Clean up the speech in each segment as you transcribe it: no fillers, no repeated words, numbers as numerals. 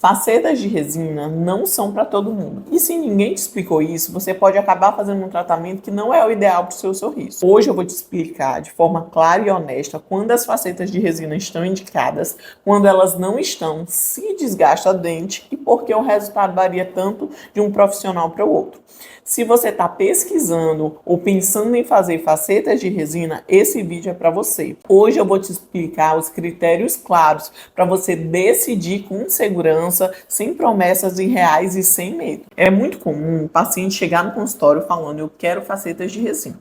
Facetas de resina não são para todo mundo. E se ninguém te explicou isso, você pode acabar fazendo um tratamento que não é o ideal para o seu sorriso. Hoje eu vou te explicar de forma clara e honesta quando as facetas de resina estão indicadas, quando elas não estão, se desgasta a dente e por que o resultado varia tanto de um profissional para o outro. Se você está pesquisando ou pensando em fazer facetas de resina, esse vídeo é para você. Hoje eu vou te explicar os critérios claros para você decidir com segurança, sem promessas irreais e sem medo. É muito comum o paciente chegar no consultório falando: eu quero facetas de resina.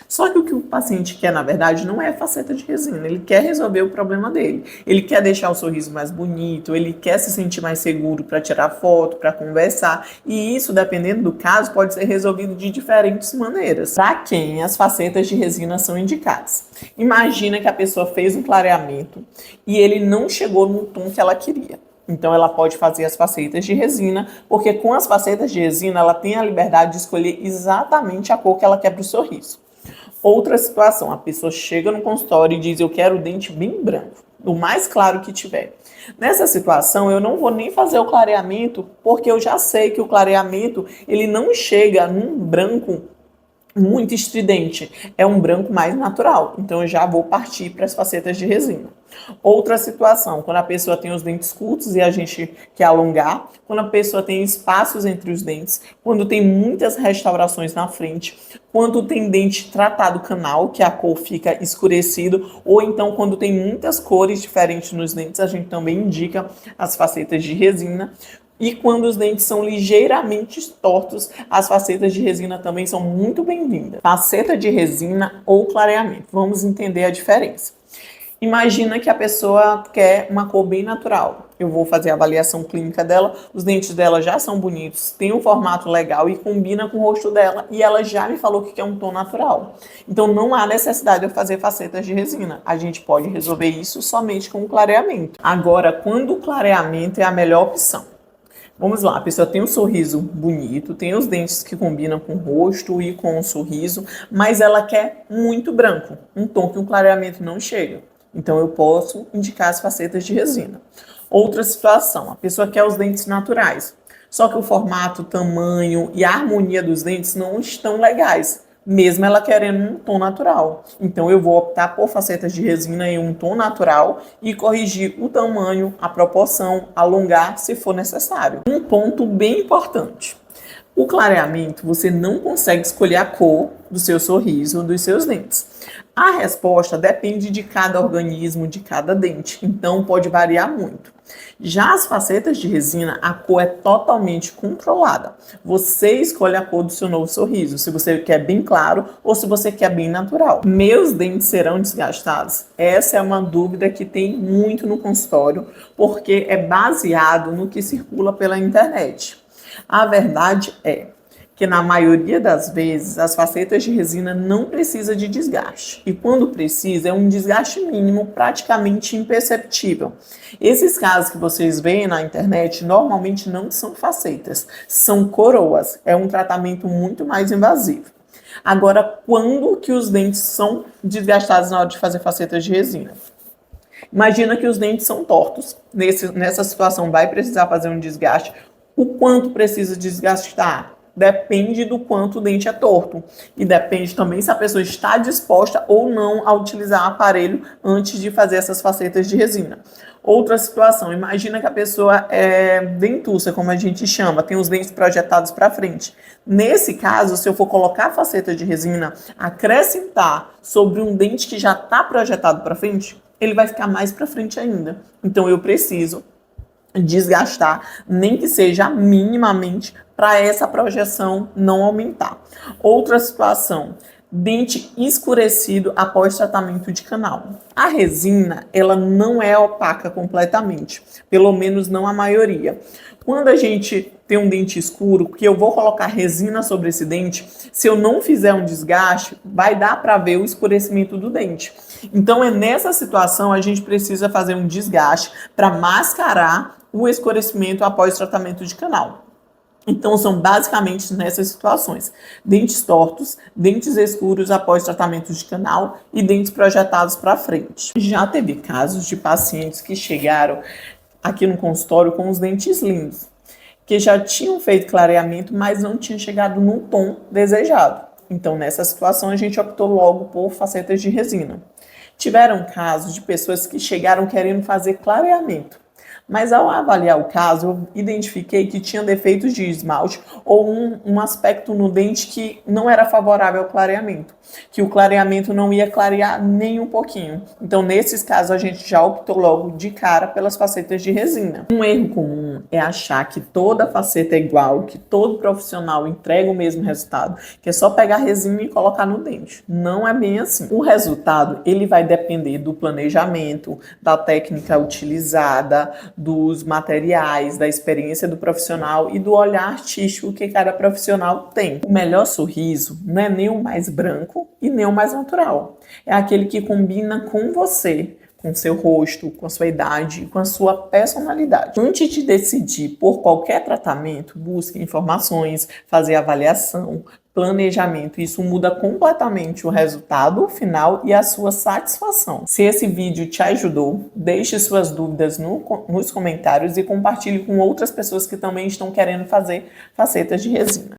Só que o que o paciente quer, na verdade, não é faceta de resina. Ele quer resolver o problema dele. Ele quer deixar o sorriso mais bonito, ele quer se sentir mais seguro para tirar foto, para conversar. E isso, dependendo do caso, pode ser resolvido de diferentes maneiras. Para quem as facetas de resina são indicadas? Imagina que a pessoa fez um clareamento e ele não chegou no tom que ela queria. Então ela pode fazer as facetas de resina, porque com as facetas de resina ela tem a liberdade de escolher exatamente a cor que ela quer para o sorriso. Outra situação, a pessoa chega no consultório e diz: eu quero o dente bem branco, o mais claro que tiver. Nessa situação, eu não vou nem fazer o clareamento, porque eu já sei que o clareamento ele não chega num branco muito estridente, é um branco mais natural, então eu já vou partir para as facetas de resina. Outra situação, quando a pessoa tem os dentes curtos e a gente quer alongar, quando a pessoa tem espaços entre os dentes, quando tem muitas restaurações na frente, quando tem dente tratado canal, que a cor fica escurecido, ou então quando tem muitas cores diferentes nos dentes, a gente também indica as facetas de resina. E quando os dentes são ligeiramente tortos, as facetas de resina também são muito bem-vindas. Faceta de resina ou clareamento. Vamos entender a diferença. Imagina que a pessoa quer uma cor bem natural. Eu vou fazer a avaliação clínica dela, os dentes dela já são bonitos, tem um formato legal e combina com o rosto dela, e ela já me falou que quer um tom natural. Então não há necessidade de eu fazer facetas de resina. A gente pode resolver isso somente com o clareamento. Agora, quando o clareamento é a melhor opção? Vamos lá, a pessoa tem um sorriso bonito, tem os dentes que combinam com o rosto e com o sorriso, mas ela quer muito branco, um tom que o clareamento não chega. Então eu posso indicar as facetas de resina. Outra situação, a pessoa quer os dentes naturais, só que o formato, tamanho e a harmonia dos dentes não estão legais, mesmo ela querendo um tom natural. Então eu vou optar por facetas de resina em um tom natural e corrigir o tamanho, a proporção, alongar se for necessário. Um ponto bem importante: o clareamento, você não consegue escolher a cor do seu sorriso, dos seus dentes. A resposta depende de cada organismo, de cada dente, então pode variar muito. Já as facetas de resina, a cor é totalmente controlada. Você escolhe a cor do seu novo sorriso, se você quer bem claro ou se você quer bem natural. Meus dentes serão desgastados? Essa é uma dúvida que tem muito no consultório, porque é baseado no que circula pela internet. A verdade é que na maioria das vezes as facetas de resina não precisam de desgaste. E quando precisa, é um desgaste mínimo, praticamente imperceptível. Esses casos que vocês veem na internet normalmente não são facetas, são coroas. É um tratamento muito mais invasivo. Agora, quando que os dentes são desgastados na hora de fazer facetas de resina? Imagina que os dentes são tortos. Nessa situação vai precisar fazer um desgaste. O quanto precisa desgastar? Depende do quanto o dente é torto. E depende também se a pessoa está disposta ou não a utilizar o aparelho antes de fazer essas facetas de resina. Outra situação, imagina que a pessoa é dentuça, como a gente chama, tem os dentes projetados para frente. Nesse caso, se eu for colocar a faceta de resina, acrescentar sobre um dente que já está projetado para frente, ele vai ficar mais para frente ainda. Então eu preciso desgastar, nem que seja minimamente, para essa projeção não aumentar. Outra situação, dente escurecido após tratamento de canal. A resina, ela não é opaca completamente, pelo menos não a maioria. Quando a gente tem um dente escuro, que eu vou colocar resina sobre esse dente, se eu não fizer um desgaste, vai dar para ver o escurecimento do dente. Então, nessa situação, a gente precisa fazer um desgaste para mascarar o escurecimento após tratamento de canal. Então, são basicamente nessas situações: dentes tortos, dentes escuros após tratamento de canal e dentes projetados para frente. Já teve casos de pacientes que chegaram aqui no consultório com os dentes lindos, que já tinham feito clareamento, mas não tinham chegado no tom desejado. Então, nessa situação, a gente optou logo por facetas de resina. Tiveram casos de pessoas que chegaram querendo fazer clareamento, mas ao avaliar o caso, eu identifiquei que tinha defeitos de esmalte ou um aspecto no dente que não era favorável ao clareamento, que o clareamento não ia clarear nem um pouquinho. Então, nesses casos, a gente já optou logo de cara pelas facetas de resina. Um erro comum é achar que toda faceta é igual, que todo profissional entrega o mesmo resultado, que é só pegar resina e colocar no dente. Não é bem assim. O resultado, ele vai depender do planejamento, da técnica utilizada, dos materiais, da experiência do profissional e do olhar artístico que cada profissional tem. O melhor sorriso não é nem o mais branco e nem o mais natural. É aquele que combina com você, com seu rosto, com a sua idade, com a sua personalidade. Antes de decidir por qualquer tratamento, busque informações, fazer avaliação, planejamento. Isso muda completamente o resultado final e a sua satisfação. Se esse vídeo te ajudou, deixe suas dúvidas nos comentários e compartilhe com outras pessoas que também estão querendo fazer facetas de resina.